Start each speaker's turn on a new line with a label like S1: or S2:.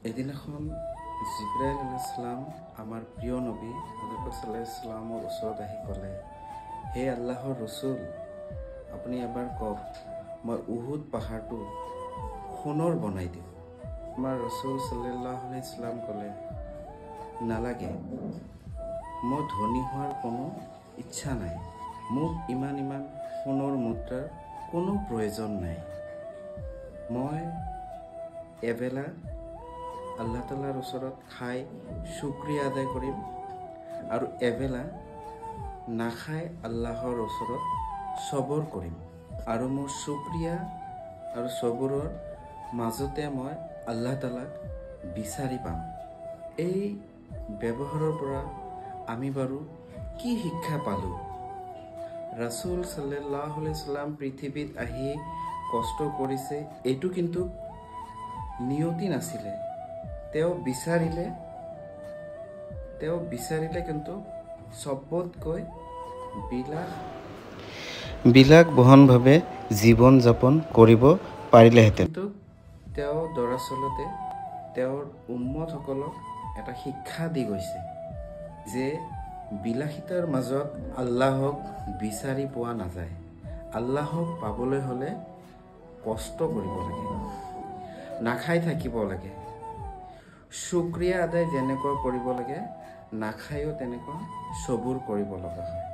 S1: এদিনাখন জিব্ৰাইল আলাইহিস সালাম আমাৰ প্ৰিয় নবী হযৰত সাল্লাল্লাহু আলাইহি ওয়াসাল্লামৰ ওচৰত আহি ক'লে, হে আল্লাহৰ ৰাসূল, আপুনি এবাৰ কওক মই উহুদ পাহাৰটো সোণৰ বনাই দিম। আমাৰ ৰাসূল সাল্লাল্লাহু আলাইহি ওয়াসাল্লাম ক'লে, নালাগে, মই ধনী হোৱাৰ কোনো ইচ্ছা নাই, মোক ইমান সোণৰ মুদ্ৰাৰ কোনো প্ৰয়োজন নাই। মই এবেলা আল্লাহ তাআলাৰ ওচৰত খাই শুকৰিয়া আদায় কৰিম আৰু এবেলা নাখাই আল্লাহৰ ওচৰত সবৰ কৰিম আৰু মোৰ শুকৰিয়া আৰু সবৰৰ মাজতে মই আল্লাহ তাআলাক বিচাৰি পাম। এই ব্যৱহাৰৰ পৰা আমি বাৰু কি শিক্ষা পালো? ৰাসূল সাল্লাল্লাহু আলাইহি ওয়াসাল্লাম পৃথিৱীত আহি কষ্ট কৰিছে, এইটো কিন্তু নিয়তি নাছিলে। তেওঁ বিচাৰিলে কিন্তু সবতকৈ বিলাক বহনভাৱে জীৱন যাপন কৰিব পাৰিলেহেঁতেন। কিন্তু তেওঁ দৰাচলতে তেওঁৰ উম্মতসকলক এটা শিক্ষা দি গৈছে যে বিলাসিতাৰ মাজত আল্লাহক বিচাৰি পোৱা নাযায়। আল্লাহক পাবলৈ হ'লে কষ্ট কৰিব লাগে, নাখাই থাকিব লাগে, শুকৰিয়া আদায় যেনেকুৱা কৰিব লাগে, নাখায়ো তেনেকুৱা সবুৰ কৰিব লগা হয়।